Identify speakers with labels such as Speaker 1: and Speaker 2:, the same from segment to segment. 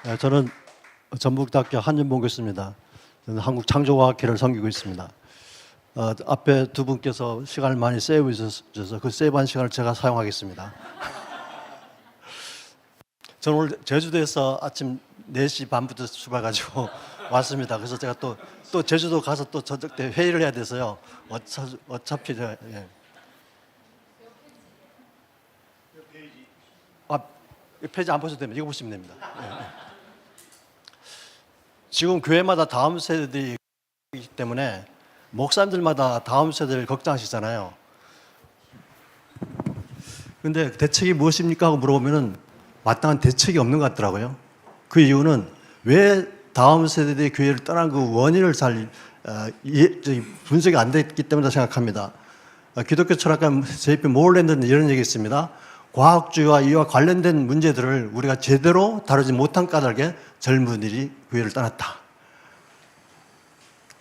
Speaker 1: 네, 저는 전북대학교 한윤봉 교수입니다. 저는 한국창조과학회를 섬기고 있습니다. 앞에 두 분께서 시간을 많이 세이브 주셔서 그 세이브한 시간을 제가 사용하겠습니다. 저는 오늘 제주도에서 아침 4시 반부터 출발해가지고 왔습니다. 그래서 제가 또 제주도 가서 또 저녁 때 회의를 해야 돼서요. 어차피 제가 페이지 안 보셔도 됩니다. 이거 보시면 됩니다. 지금 교회마다 다음 세대들이 있기 때문에 목사님들마다 다음 세대를 걱정하시잖아요. 근데 대책이 무엇입니까? 하고 물어보면은 마땅한 대책이 없는 것 같더라고요. 그 이유는 왜 다음 세대들이 교회를 떠난 그 원인을 잘 분석이 안 됐기 때문이라고 생각합니다. 기독교 철학가 제이피 모어랜드는 이런 얘기 있습니다. 과학주의와 이와 관련된 문제들을 우리가 제대로 다루지 못한 까닭에 젊은이들이 교회를 떠났다.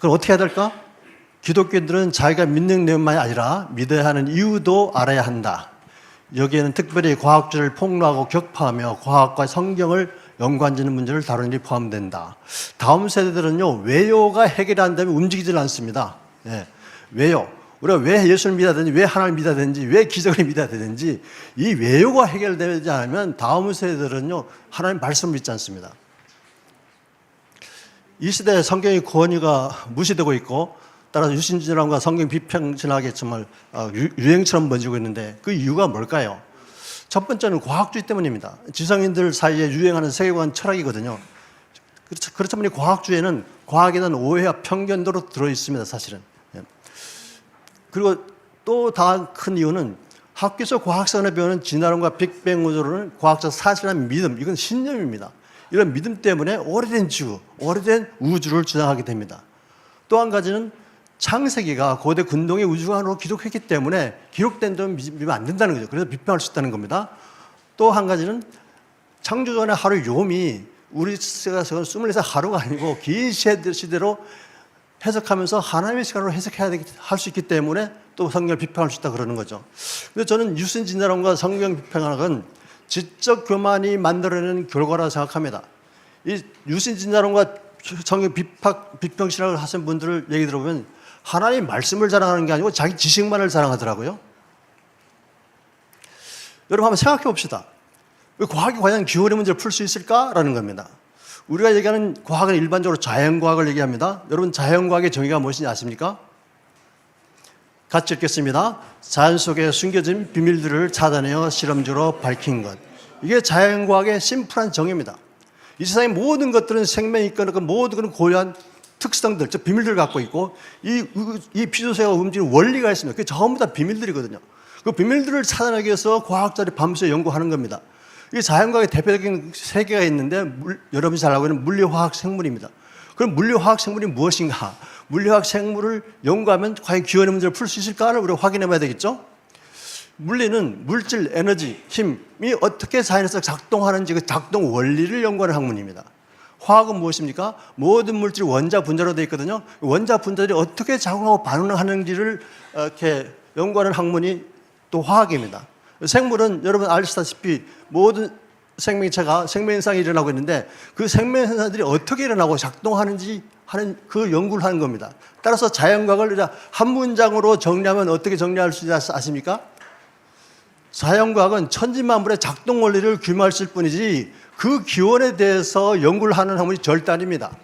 Speaker 1: 그럼 어떻게 해야 될까? 기독교인들은 자기가 믿는 내용만이 아니라 믿어야 하는 이유도 알아야 한다. 여기에는 특별히 과학주의를 폭로하고 격파하며 과학과 성경을 연관짓는 문제를 다루는 일이 포함된다. 다음 세대들은요, 왜요가 해결이 안 되면 움직이질 않습니다. 예, 왜요? 우리가 왜 예수를 믿어야 되는지, 왜 하나님을 믿어야 되는지, 왜 기적을 믿어야 되는지, 이 왜요가 해결되지 않으면 다음 세대들은요, 하나님 말씀을 믿지 않습니다. 이 시대에 성경의 권위가 무시되고 있고, 따라서 유신진화론과 성경 비평 진학이 정말 유행처럼 번지고 있는데 그 이유가 뭘까요? 첫 번째는 과학주의 때문입니다. 지성인들 사이에 유행하는 세계관 철학이거든요. 그렇지만 이 과학주의에는 과학에 대한 오해와 편견도로 들어있습니다, 사실은. 그리고 또 다른 큰 이유는 학교에서 과학상을 배우는 진화론과 빅뱅 우주론은 과학적 사실이라는 믿음, 이건 신념입니다. 이런 믿음 때문에 오래된 우주를 주장하게 됩니다. 또 한 가지는 창세기가 고대 근동의 우주관으로 기록했기 때문에 기록된 점 믿으면 안 된다는 거죠. 그래서 비판할 수 있다는 겁니다. 또 한 가지는 창조전의 하루 요미 우리 시대가 24살 하루가 아니고 긴 시대로 해석하면서 하나님의 시간으로 할 수 있기 때문에 또 성경을 비판할 수 있다 그러는 거죠. 그래서 저는 유신진화론과 성경 비판학은 지적 교만이 만들어내는 결과라고 생각합니다. 이 유신진화론과 성경 비평 신학을 하신 분들을 얘기 들어보면 하나님의 말씀을 자랑하는 게 아니고 자기 지식만을 자랑하더라고요. 여러분 한번 생각해 봅시다. 과학이 과연 기원의 문제를 풀 수 있을까라는 겁니다. 우리가 얘기하는 과학은 일반적으로 자연과학을 얘기합니다. 여러분 자연과학의 정의가 무엇인지 아십니까? 같이 읽겠습니다. 자연 속에 숨겨진 비밀들을 찾아내어 실험적으로 밝힌 것. 이게 자연과학의 심플한 정의입니다. 이 세상의 모든 것들은 생명이 있거나 모든 고유한 특성들, 즉 비밀들을 갖고 있고 이 피조세가 움직이는 원리가 있습니다. 그게 전부 다 비밀들이거든요. 그 비밀들을 찾아내기 위해서 과학자들이 밤새 연구하는 겁니다. 이 자연과학의 대표적인 세 개가 있는데 여러분이 잘 알고 있는 물리화학 생물입니다. 그럼 물리화학 생물이 무엇인가? 물리화학 생물을 연구하면 과연 기원의 문제를 풀 수 있을까를 우리가 확인해 봐야 되겠죠? 물리는 물질, 에너지, 힘이 어떻게 자연에서 작동하는지 그 작동 원리를 연구하는 학문입니다. 화학은 무엇입니까? 모든 물질이 원자, 분자로 되어 있거든요. 원자, 분자들이 어떻게 작용하고 반응하는지를 이렇게 연구하는 학문이 또 화학입니다. 생물은 여러분 아시다시피 모든 생명체가 생명현상이 일어나고 있는데 그 생명현상들이 어떻게 일어나고 작동하는지 하는 그 연구를 하는 겁니다. 따라서 자연과학을 한 문장으로 정리하면 어떻게 정리할 수 있는지 아십니까? 자연과학은 천지만물의 작동 원리를 규모했을 뿐이지 그 기원에 대해서 연구를 하는 학문이 절대 아닙니다.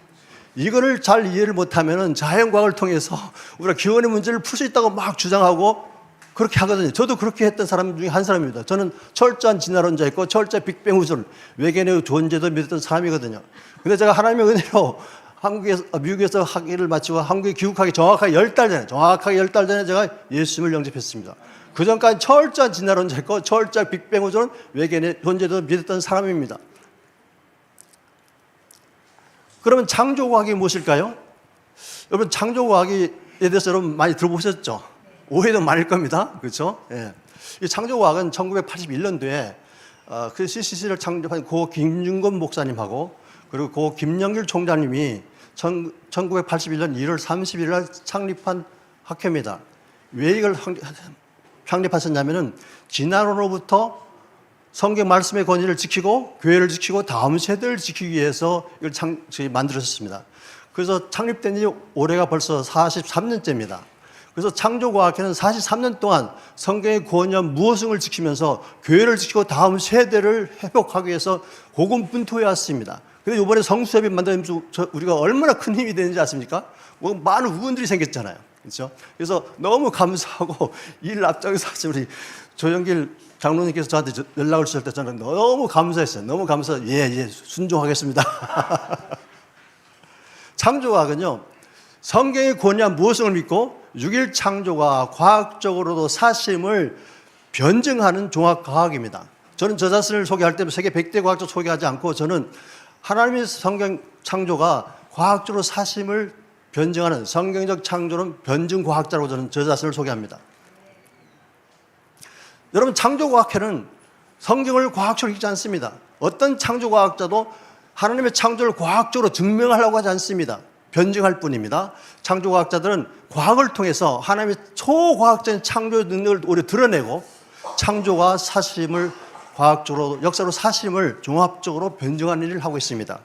Speaker 1: 이거를 잘 이해를 못하면 자연과학을 통해서 우리가 기원의 문제를 풀 수 있다고 막 주장하고 그렇게 하거든요. 저도 그렇게 했던 사람 중에 한 사람입니다. 저는 철저한 진화론자였고 철저한 빅뱅 우주론, 외계인의 존재도 믿었던 사람이거든요. 근데 제가 하나님의 은혜로 미국에서 학위를 마치고 한국에 귀국하기 정확하게 10달 전에 제가 예수님을 영접했습니다. 그 전까지 철저한 진화론자였고 철저한 빅뱅 우주론, 외계인의 존재도 믿었던 사람입니다. 그러면 창조과학이 무엇일까요? 여러분 창조과학에 대해서 여러분 많이 들어보셨죠? 오해도 많을 겁니다. 그렇죠? 예. 이 창조과학은 1981년도에 그 CCC를 창립한 고 김준건 목사님하고 그리고 고 김영길 총장님이 1981년 1월 30일 날 창립한 학회입니다. 왜 이걸 창립하셨냐면은 진화론으로부터 성경 말씀의 권위를 지키고 교회를 지키고 다음 세대를 지키기 위해서 이걸 만들어졌습니다. 그래서 창립된 지 올해가 벌써 43년째입니다. 그래서 창조과학회는 43년 동안 성경의 권위와 무엇을 지키면서 교회를 지키고 다음 세대를 회복하기 위해서 고군분투해 왔습니다. 그래서 이번에 성수협이 만들면서 우리가 얼마나 큰 힘이 되는지 아십니까? 뭐 많은 의원들이 생겼잖아요. 그렇죠? 그래서 너무 감사하고 일 앞장에서 하신 우리 조영길 장로님께서 저한테 연락을 주실 때 저는 너무 감사했어요. 너무 감사해서 예, 순종하겠습니다. 창조과학은요, 성경의 권위와 무엇을 믿고 6일 창조가 과학적으로도 사심을 변증하는 종합과학입니다. 저는 저 자신을 소개할 때 세계 100대 과학자 소개하지 않고 저는 하나님의 성경 창조가 과학적으로 사심을 변증하는 성경적 창조는 변증과학자라고 저는 저 자신을 소개합니다. 여러분, 창조과학회는 성경을 과학적으로 읽지 않습니다. 어떤 창조과학자도 하나님의 창조를 과학적으로 증명하려고 하지 않습니다. 변증할 뿐입니다. 창조과학자들은 과학을 통해서 하나님의 초과학적인 창조 능력을 오히려 드러내고 창조와 사심을 과학적으로, 역사로 사심을 종합적으로 변증하는 일을 하고 있습니다.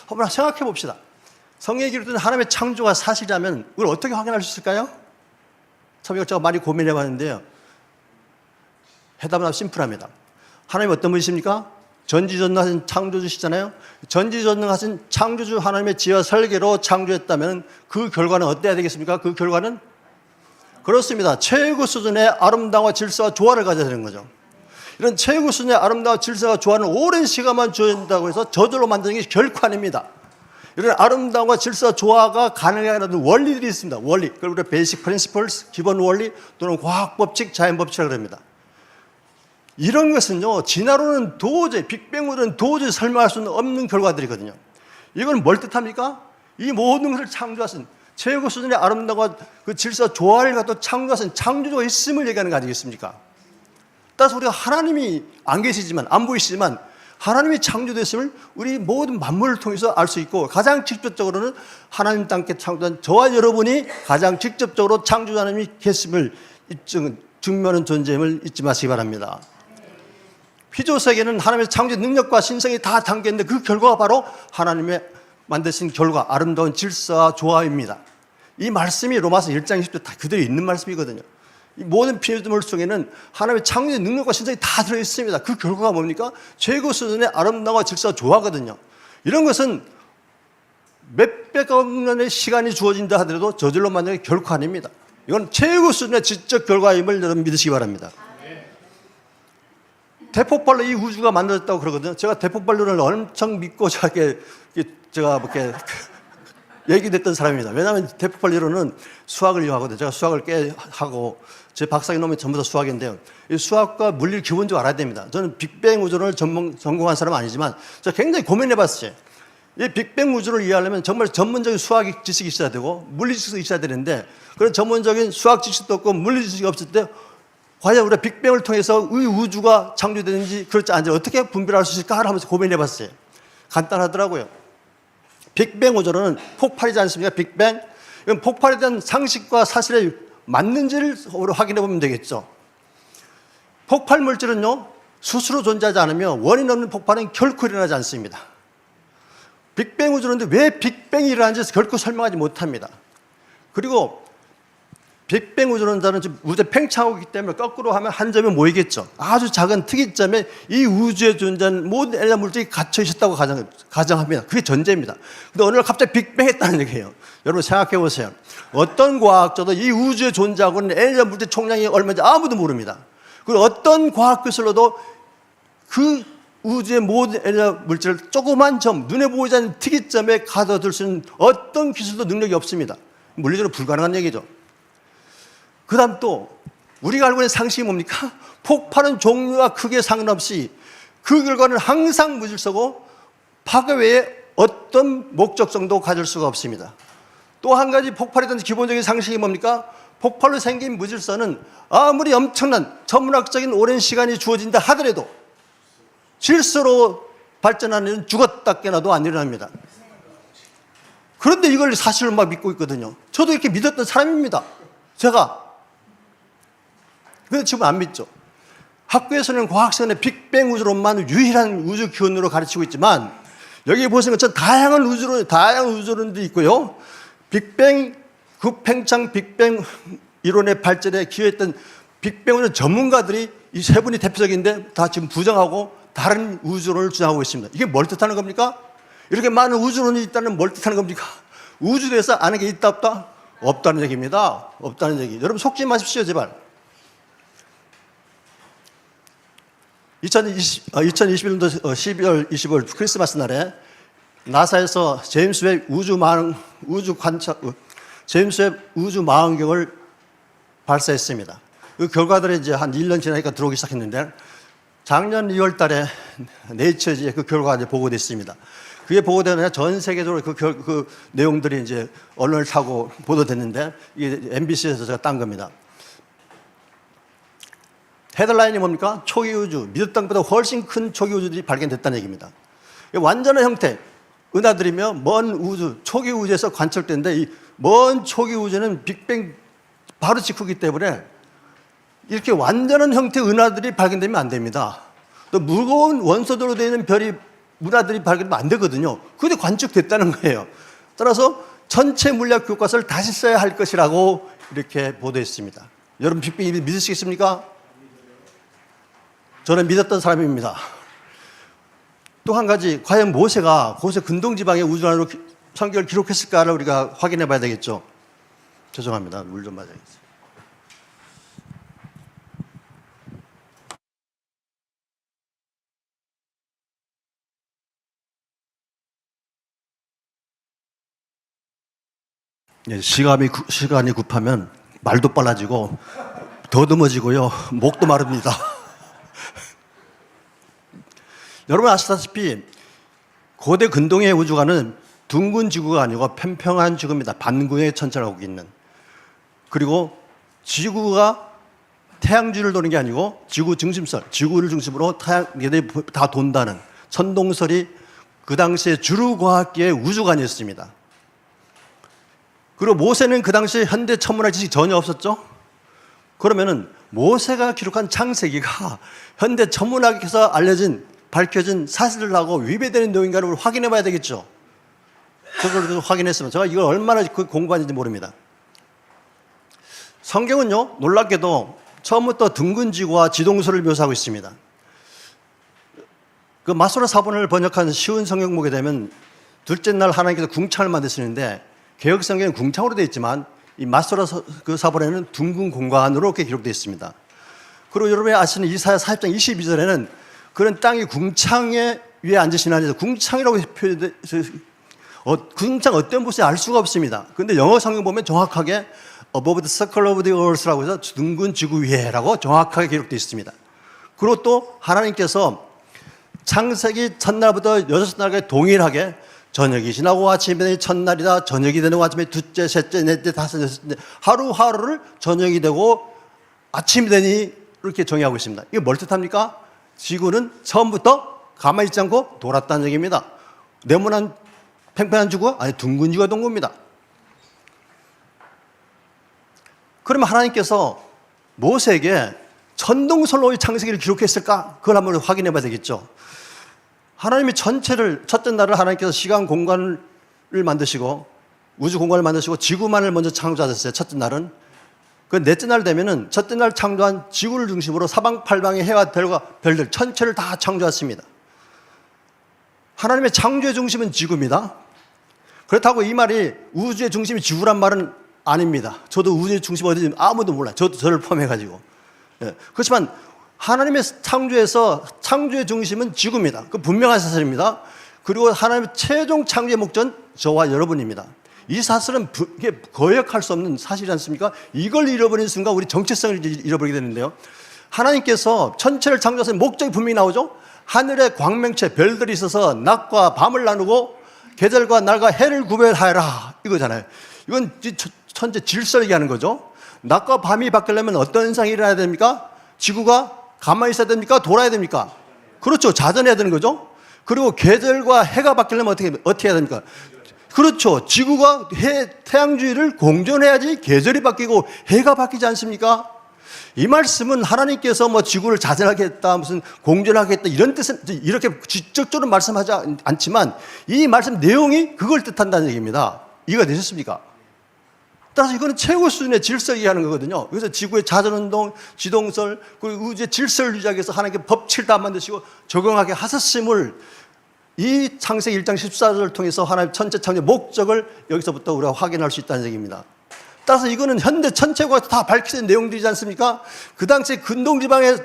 Speaker 1: 한번 생각해 봅시다. 성경에 기록된 하나님의 창조가 사실이라면 이걸 어떻게 확인할 수 있을까요? 참 이걸 제가 많이 고민해 봤는데요. 해답은 아주 심플합니다. 하나님 어떤 분이십니까? 전지전능하신 창조주시잖아요. 전지전능하신 창조주 하나님의 지혜와 설계로 창조했다면 그 결과는 어때야 되겠습니까? 그 결과는 그렇습니다. 최고 수준의 아름다움과 질서와 조화를 가져야 되는 거죠. 이런 최고 수준의 아름다움과 질서와 조화는 오랜 시간만 주어진다고 해서 저절로 만드는 게 결코 아닙니다. 이런 아름다움과 질서와 조화가 가능하는 원리들이 있습니다. 원리. 그걸 우리가 베이직 프린시플스, 기본 원리 또는 과학 법칙, 자연 법칙이라고 합니다. 이런 것은요, 진화론은 도저히, 빅뱅으로는 도저히 설명할 수 없는 결과들이거든요. 이건 뭘 뜻합니까? 이 모든 것을 창조하신 최고 수준의 아름다움과 그 질서, 조화를 갖고 창조하신 창조주가 있음을 얘기하는 거 아니겠습니까? 따라서 우리가 하나님이 안 계시지만, 안 보이시지만, 하나님이 창조됐음을 우리 모든 만물을 통해서 알 수 있고, 가장 직접적으로는 하나님 땅께 창조한 저와 여러분이 가장 직접적으로 창조주 하나님이 계심을 증명하는 존재임을 잊지 마시기 바랍니다. 피조세계는 하나님의 창조 능력과 신성이 다 담겨있는데 그 결과가 바로 하나님의 만드신 결과, 아름다운 질서와 조화입니다. 이 말씀이 로마서 1장 20절 다 그대로 있는 말씀이거든요. 이 모든 피조물 속에는 하나님의 창조의 능력과 신성이 다 들어있습니다. 그 결과가 뭡니까? 최고 수준의 아름다움과 질서와 조화거든요. 이런 것은 몇백억 년의 시간이 주어진다 하더라도 저절로 만드는 게 결코 아닙니다. 이건 최고 수준의 지적 결과임을 여러분 믿으시기 바랍니다. 대폭발로 이 우주가 만들어졌다고 그러거든요. 제가 대폭발론을 엄청 믿고 제가 이렇게 얘기됐던 사람입니다. 왜냐하면 대폭발론은 수학을 이용하거든요. 제가 수학을 꽤 하고 제 박사학위 논문이 전부 다 수학인데요. 이 수학과 물리를 기본적으로 알아야 됩니다. 저는 빅뱅 우주론을 전공한 사람은 아니지만 제가 굉장히 고민해봤어요. 이 빅뱅 우주를 이해하려면 정말 전문적인 수학 지식이 있어야 되고 물리 지식이 있어야 되는데 그런 전문적인 수학 지식도 없고 물리 지식이 없을 때 과연 우리가 빅뱅을 통해서 이 우주가 창조되는지 그렇지 않은지 어떻게 분별할 수 있을까 하면서 고민해봤어요. 간단하더라고요. 빅뱅 우주론은 폭발이지 않습니까? 빅뱅. 이건 폭발에 대한 상식과 사실에 맞는지를 확인해보면 되겠죠. 폭발 물질은요, 스스로 존재하지 않으며 원인 없는 폭발은 결코 일어나지 않습니다. 빅뱅 우주론인데 왜 빅뱅이 일어나는지 결코 설명하지 못합니다. 그리고 빅뱅 우주론자는 우주에 팽창하고 있기 때문에 거꾸로 하면 한 점에 모이겠죠. 아주 작은 특이점에 이 우주에 존재하는 모든 엘리트 물질이 갇혀 있었다고 가정합니다. 그게 전제입니다. 근데 어느 날 갑자기 빅뱅 했다는 얘기예요. 여러분 생각해 보세요. 어떤 과학자도 이 우주에 존재하고 있는 엘리트 물질 총량이 얼마인지 아무도 모릅니다. 그리고 어떤 과학 기술로도 그 우주의 모든 엘리트 물질을 조그만 점, 눈에 보이지 않는 특이점에 가둬둘 수 있는 어떤 기술도 능력이 없습니다. 물리적으로 불가능한 얘기죠. 그 다음 또 우리가 알고 있는 상식이 뭡니까? 폭발은 종류와 크기에 상관없이 그 결과는 항상 무질서고 파괴 외에 어떤 목적성도 가질 수가 없습니다. 또 한 가지 폭발에 대한 기본적인 상식이 뭡니까? 폭발로 생긴 무질서는 아무리 엄청난 천문학적인 오랜 시간이 주어진다 하더라도 질서로 발전하는 일은 죽었다 깨나도 안 일어납니다. 그런데 이걸 사실로 막 믿고 있거든요. 저도 이렇게 믿었던 사람입니다. 제가. 근데 지금 안 믿죠. 학교에서는 과학 시간에 빅뱅 우주론만 유일한 우주 기원으로 가르치고 있지만 여기 보시는 것처럼 다양한 우주론들이 있고요. 빅뱅, 구팽창 빅뱅 이론의 발전에 기여했던 빅뱅 우주 전문가들이 이 세 분이 대표적인데 다 지금 부정하고 다른 우주론을 주장하고 있습니다. 이게 뭘 뜻하는 겁니까? 이렇게 많은 우주론이 있다는 뭘 뜻하는 겁니까? 우주에 대해서 아는 게 있다 없다? 없다는 얘기입니다. 없다는 얘기. 여러분 속지 마십시오 제발. 2021년도 12월 25일 크리스마스 날에 나사에서 제임스 웹 우주 망원경을 발사했습니다. 그 결과들이 이제 한 1년 지나니까 들어오기 시작했는데 작년 2월 달에 네이처에 그 결과가 이제 보고됐습니다. 그게 보고되면 전 세계적으로 그 내용들이 이제 언론을 타고 보도됐는데 이게 MBC에서 제가 딴 겁니다. 헤드라인이 뭡니까? 초기 우주, 믿었던 것보다 훨씬 큰 초기 우주들이 발견됐다는 얘기입니다. 완전한 형태, 은하들이며 먼 우주, 초기 우주에서 관측되는데 이 먼 초기 우주는 빅뱅 바로 직후이기 때문에 이렇게 완전한 형태의 은하들이 발견되면 안 됩니다. 또 무거운 원소들로 되어 있는 별이 은하들이 발견되면 안 되거든요. 그게 관측됐다는 거예요. 따라서 전체 물리학 교과서를 다시 써야 할 것이라고 이렇게 보도했습니다. 여러분 빅뱅이 믿으시겠습니까? 저는 믿었던 사람입니다. 또 한 가지, 과연 모세가 고세 근동지방의 우주란으로 성경을 기록했을까를 우리가 확인해 봐야 되겠죠. 죄송합니다. 물 좀 맞아야겠어요. 시간이 급하면 말도 빨라지고 더듬어지고요. 목도 마릅니다. 여러분 아시다시피 고대 근동의 우주관은 둥근 지구가 아니고 평평한 지구입니다. 반구의 천체라고 있는. 그리고 지구가 태양주를 도는 게 아니고 지구 중심설, 지구를 중심으로 얘들이 다 돈다는 천동설이 그 당시에 주류과학계의 우주관이었습니다. 그리고 모세는 그 당시에 현대 천문학 지식이 전혀 없었죠. 그러면은 모세가 기록한 창세기가 현대 천문학에서 밝혀진 사실들하고 위배되는 내용인가를 확인해 봐야 되겠죠. 그걸 확인했으면 제가 이걸 얼마나 공부하는지 모릅니다. 성경은요, 놀랍게도 처음부터 둥근 지구와 지동설을 묘사하고 있습니다. 그 마소라 사본을 번역한 쉬운 성경 보게 되면 둘째 날 하나님께서 궁창을 만드시는데 개혁 성경은 궁창으로 되어 있지만 이 마소라 그 사본에는 둥근 공간으로 이렇게 기록되어 있습니다. 그리고 여러분이 아시는 이사야 40장 22절에는 그런 땅이 궁창에 위에 앉으신 하나님께서 궁창이라고 표현돼 궁창 어떤 곳에 알 수가 없습니다. 그런데 영어 성경 보면 정확하게 above the circle of the earth라고 해서 둥근 지구 위에라고 정확하게 기록되어 있습니다. 그리고 또 하나님께서 창세기 첫날부터 여섯 날까지 동일하게 저녁이 지나고 아침이 되니 첫날이다. 저녁이 되고 아침에 둘째, 셋째, 넷째, 다섯째, 여섯째 하루하루를 저녁이 되고 아침이 되니 이렇게 정의하고 있습니다. 이게 뭘 뜻합니까? 지구는 처음부터 가만히 있지 않고 돌았다는 얘기입니다. 네모난 팽팽한 지구가 아니 둥근 지구가 된 겁니다. 그러면 하나님께서 모세에게 천동설로의 창세기를 기록했을까? 그걸 한번 확인해 봐야 되겠죠. 하나님이 전체를 첫째 날을 하나님께서 시간 공간을 만드시고 우주 공간을 만드시고 지구만을 먼저 창조하셨어요. 첫째 날은. 그 넷째 날 되면은 첫째 날 창조한 지구를 중심으로 사방팔방의 해와 별과 별들 전체를 다 창조했습니다. 하나님의 창조의 중심은 지구입니다. 그렇다고 이 말이 우주의 중심이 지구란 말은 아닙니다. 저도 우주의 중심이 어디인지 아무도 몰라요. 저를 포함해가지고. 예. 그렇지만 하나님의 창조에서 창조의 중심은 지구입니다. 그 분명한 사실입니다. 그리고 하나님의 최종 창조의 목적은 저와 여러분입니다. 이 사실은 이게 거역할 수 없는 사실이지 않습니까? 이걸 잃어버리는 순간 우리 정체성을 잃어버리게 되는데요. 하나님께서 천체를 창조하신 목적이 분명히 나오죠. 하늘에 광명체, 별들이 있어서 낮과 밤을 나누고 계절과 날과 해를 구별하여라 이거잖아요. 이건 천체 질서 얘기하는 거죠. 낮과 밤이 바뀌려면 어떤 현상이 일어나야 됩니까? 지구가 가만히 있어야 됩니까? 돌아야 됩니까? 그렇죠. 자전해야 되는 거죠. 그리고 계절과 해가 바뀌려면 어떻게 해야 됩니까? 그렇죠. 지구가 태양주위를 공전해야지 계절이 바뀌고 해가 바뀌지 않습니까? 이 말씀은 하나님께서 뭐 지구를 자전하게 했다, 무슨 공존하게 했다, 이런 뜻은 이렇게 직접적으로 말씀하지 않지만 이 말씀 내용이 그걸 뜻한다는 얘기입니다. 이해가 되셨습니까? 따라서 이거는 최고 수준의 질서를 얘기하는 거거든요. 그래서 지구의 자전운동, 지동설, 그리고 우주의 질서를 유지하기 위해서 하나님께 법칙을 다 만드시고 적용하게 하셨음을 이 창세기 1장 14절을 통해서 하나님 천체 창조의 목적을 여기서부터 우리가 확인할 수 있다는 얘기입니다. 따라서 이거는 현대 천체과학에서 다 밝혀진 내용들이지 않습니까? 그 당시에 근동지방의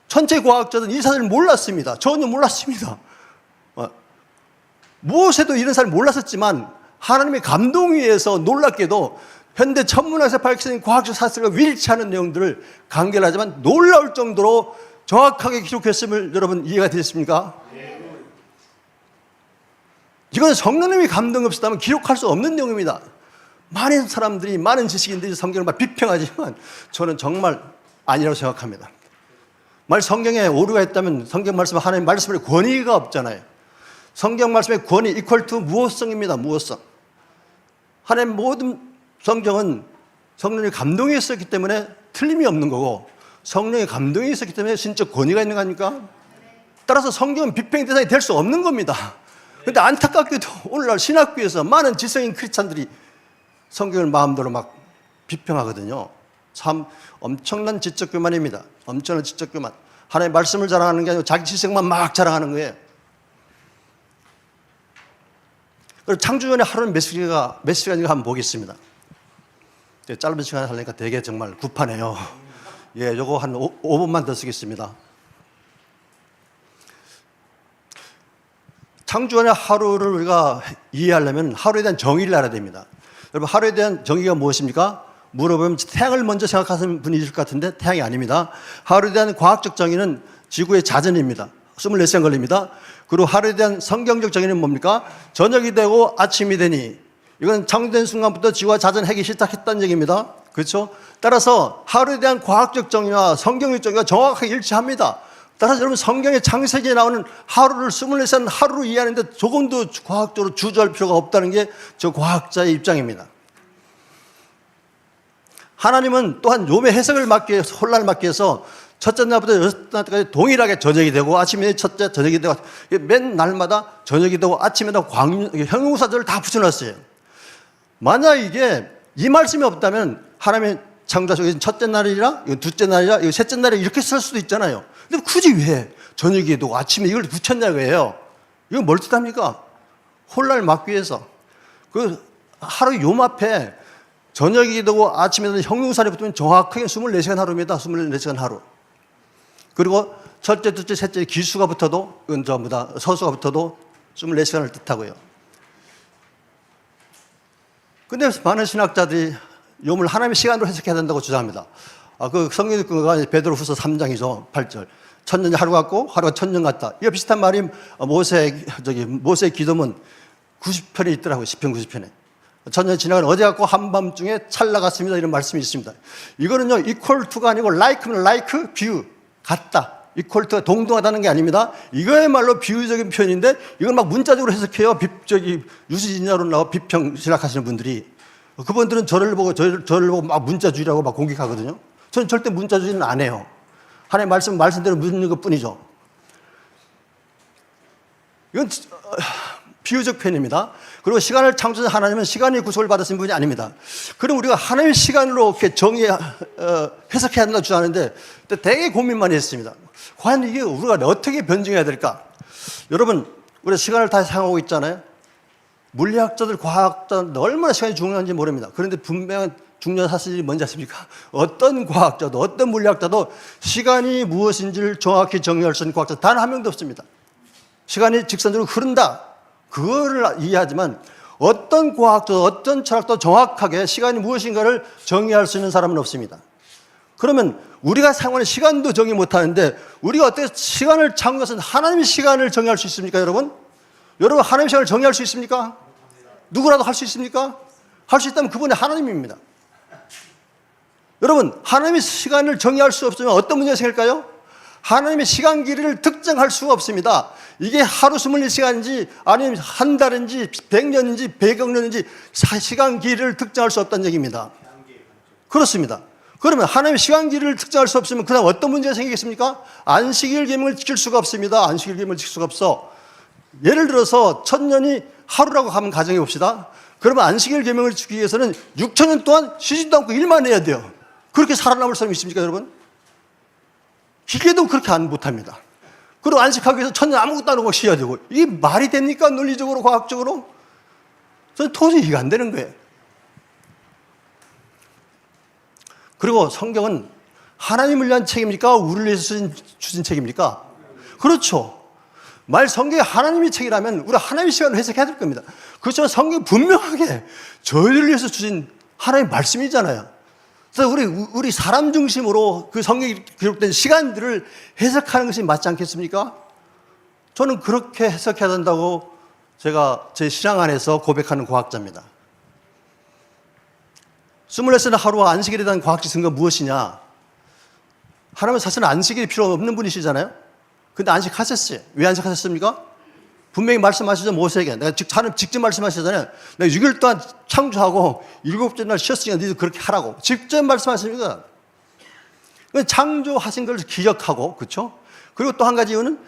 Speaker 1: 천체과학자들은 이 사실을 몰랐습니다. 전혀 몰랐습니다. 무엇에도 이런 사실을 몰랐었지만 하나님의 감동에 의해서 놀랍게도 현대 천문학에서 밝혀진 과학적 사실과 일치하는 내용들을 간결하지만 놀라울 정도로 정확하게 기록했음을 여러분 이해가 되셨습니까? 이건 성령님이 감동 없었다면 기록할 수 없는 내용입니다. 많은 사람들이, 많은 지식인들이 성경을 막 비평하지만 저는 정말 아니라고 생각합니다. 만약 성경에 오류가 있다면 성경 말씀, 하나님 말씀에 권위가 없잖아요. 성경 말씀의 권위 이퀄 투 무호성입니다. 무호성. 하나님 모든 성경은 성령의 감동이 있었기 때문에 틀림이 없는 거고 성령의 감동이 있었기 때문에 신적 권위가 있는 거 아닙니까? 따라서 성경은 비평 대상이 될 수 없는 겁니다. 그런데 안타깝게도 오늘날 신학교에서 많은 지성인 크리스찬들이 성경을 마음대로 막 비평하거든요. 참 엄청난 지적 교만입니다. 엄청난 지적 교만. 하나님의 말씀을 자랑하는 게 아니고 자기 지성만 막 자랑하는 거예요. 그리고 창조전의 하루는 몇 시간인가 한번 보겠습니다. 짧은 시간에 하려니까 되게 정말 급하네요. 예, 요거 한 5분만 더 쓰겠습니다. 창조전의 하루를 우리가 이해하려면 하루에 대한 정의를 알아야 됩니다. 여러분, 하루에 대한 정의가 무엇입니까? 물어보면 태양을 먼저 생각하시는 분이 있을 것 같은데 태양이 아닙니다. 하루에 대한 과학적 정의는 지구의 자전입니다. 24시간 걸립니다. 그리고 하루에 대한 성경적 정의는 뭡니까? 저녁이 되고 아침이 되니, 이건 창조된 순간부터 지구가 자전하기 시작했다는 얘기입니다. 그렇죠? 따라서 하루에 대한 과학적 정의와 성경적 정의가 정확하게 일치합니다. 따라서 여러분, 성경의 창세기에 나오는 하루를 24시간 하루로 이해하는데 조금도 과학적으로 주저할 필요가 없다는 게 저 과학자의 입장입니다. 하나님은 또한 요의 해석을 막기 위해서, 혼란을 막기 위해서 첫째 날부터 여섯 날까지 동일하게 저녁이 되고 아침에 첫째 저녁이 되고 맨 날마다 저녁이 되고 아침에다 형용사들을 다 붙여놨어요. 만약 이게 이 말씀이 없다면 하나님의 창조하시고 첫째 날이라 이거 둘째 날이라 이거 셋째 날이라 이렇게 쓸 수도 있잖아요. 근데 굳이 왜 저녁이 되고 아침에 이걸 붙였냐고 해요. 이건 뭘 뜻합니까? 혼란을 막기 위해서. 그 하루 요 앞에 저녁이 되고 아침에 형용사를 붙으면 정확하게 24시간 하루입니다. 24시간 하루. 그리고 첫째, 둘째, 셋째 기수가 붙어도 이건 전부 다 서수가 붙어도 24시간을 뜻하고요. 근데 많은 신학자들이 요물 하나님의 시간으로 해석해야 된다고 주장합니다. 그 성경의 근거가 베드로후서 3장이죠. 8절. 천년이 하루 같고 하루가 천년 같다. 이거 비슷한 말이 모세의 기도문 90편에 있더라고요. 시편 90편에. 천년이 지나간 어제 같고 한밤중에 찰나 같습니다. 이런 말씀이 있습니다. 이거는요, equal to가 아니고 like면 like, 비유, 같다. equal to가 동등하다는 게 아닙니다. 이거야말로 비유적인 표현인데 이걸 막 문자적으로 해석해요. 유시진자로 나와 비평 시작하시는 분들이. 그분들은 저를 보고 막 문자주의라고 막 공격하거든요. 저는 절대 문자주의는 안 해요. 하나님의 말씀대로 묻는 것 뿐이죠. 이건 비유적 표현입니다. 그리고 시간을 창조한 하나님은 시간의 구속을 받으신 분이 아닙니다. 그럼 우리가 하나님의 시간으로 이렇게 해석해야 한다고 주장하는데 되게 고민 많이 했습니다. 과연 이게 우리가 어떻게 변증해야 될까? 여러분, 우리가 시간을 다 사용하고 있잖아요. 물리학자들, 과학자들 얼마나 시간이 중요한지 모릅니다. 그런데 분명한 중요한 사실이 뭔지 아십니까? 어떤 과학자도 어떤 물리학자도 시간이 무엇인지를 정확히 정의할 수 있는 과학자 단 한 명도 없습니다. 시간이 직선적으로 흐른다. 그거를 이해하지만 어떤 과학자도 어떤 철학도 정확하게 시간이 무엇인가를 정의할 수 있는 사람은 없습니다. 그러면 우리가 사용하는 시간도 정의 못하는데 우리가 어떻게 시간을 창조해서 하나님의 시간을 정의할 수 있습니까, 여러분? 여러분, 하나님의 시간을 정의할 수 있습니까? 누구라도 할 수 있습니까? 할 수 있다면 그분이 하나님입니다. 여러분, 하나님의 시간을 정의할 수 없으면 어떤 문제가 생길까요? 하나님의 시간 길이를 특정할 수가 없습니다. 이게 하루 24시간인지 아니면 한 달인지 100년인지 100억 년인지 시간 길이를 특정할 수 없다는 얘기입니다. 그렇습니다. 그러면 하나님의 시간기를 특정할 수 없으면 그다음 어떤 문제가 생기겠습니까? 안식일 계명을 지킬 수가 없습니다. 안식일 계명을 지킬 수가 없어. 예를 들어서 1000년이 하루라고 하면 가정해 봅시다. 그러면 안식일 계명을 지키기 위해서는 6000년 동안 쉬지도 않고 일만 해야 돼요. 그렇게 살아남을 사람이 있습니까, 여러분? 기계도 그렇게 못합니다. 그리고 안식하기 위해서 1000년 아무것도 안 하고 쉬어야 되고, 이게 말이 됩니까? 논리적으로, 과학적으로? 저는 도저히 이해가 안 되는 거예요. 그리고 성경은 하나님을 위한 책입니까? 우리를 위해서 주신 책입니까? 그렇죠. 성경이 하나님의 책이라면 우리 하나님의 시간을 해석해야 될 겁니다. 그렇지만 성경이 분명하게 저희를 위해서 주신 하나님의 말씀이잖아요. 그래서 우리 사람 중심으로 그 성경이 기록된 시간들을 해석하는 것이 맞지 않겠습니까? 저는 그렇게 해석해야 된다고 제가 제 신앙 안에서 고백하는 과학자입니다. 24시간 하루와 안식일에 대한 과학적 근거가 무엇이냐? 하나님은 사실은 안식일이 필요 없는 분이시잖아요. 근데 안식하셨어요. 왜 안식하셨습니까? 분명히 말씀하시죠, 모세에게. 내가 직접 말씀하시잖아요. 내가 6일 동안 창조하고 7째 날 쉬었으니까 너희도 그렇게 하라고. 직접 말씀하십니다. 창조하신 걸 기억하고, 그렇죠? 그리고 또 한 가지 이유는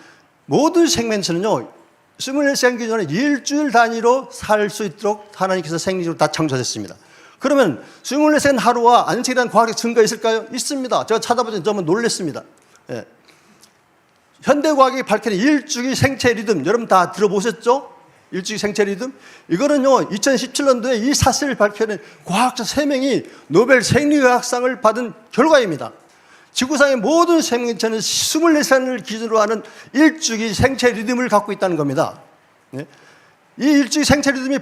Speaker 1: 모든 생명체는요, 24시간 기준에 일주일 단위로 살 수 있도록 하나님께서 생리적으로 다 창조하셨습니다. 그러면 24시간 하루와 안식일에 대한 과학적 증거가 있을까요? 있습니다. 제가 찾아보니 정말 놀랐습니다. 예. 현대과학이 밝히는 일주기 생체 리듬, 여러분 다 들어보셨죠? 일주기 생체 리듬? 이거는요, 2017년도에 이 사실을 밝혀낸 과학자 3명이 노벨 생리의학상을 받은 결과입니다. 지구상의 모든 생명체는 24시간을 기준으로 하는 일주기 생체 리듬을 갖고 있다는 겁니다. 예. 이 일주기 생체 리듬의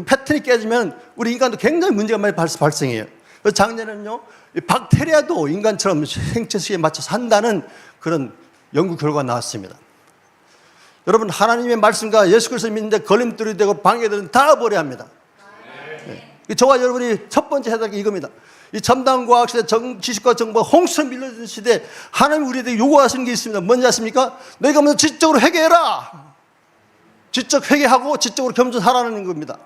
Speaker 1: 패턴이 깨지면 우리 인간도 굉장히 문제가 많이 발생해요. 작년에는요, 박테리아도 인간처럼 생체 시기에 맞춰서 산다는 그런 연구 결과가 나왔습니다. 여러분, 하나님의 말씀과 예수 그리스도를 믿는데 걸림돌이 되고 방해들은 다 버려야 합니다. 네. 저와 여러분이 첫 번째 해야 될 게 이겁니다. 이 첨단 과학 시대, 지식과 정보가 홍수로 밀려드는 시대, 하나님이 우리에게 요구하시는 게 있습니다. 뭔지 아십니까? 너희가 먼저 지적으로 회개해라. 지적 회개하고 지적으로 겸손하라는 겁니다.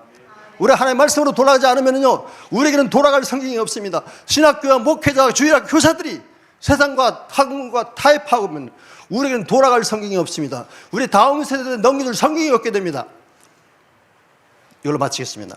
Speaker 1: 우리 하나님의 말씀으로 돌아가지 않으면요, 우리에게는 돌아갈 성경이 없습니다. 신학교와 목회자, 주일학 교사들이 세상과 학문과 타협하면 우리에게는 돌아갈 성경이 없습니다. 우리 다음 세대에 넘겨줄 성경이 없게 됩니다. 이걸로 마치겠습니다.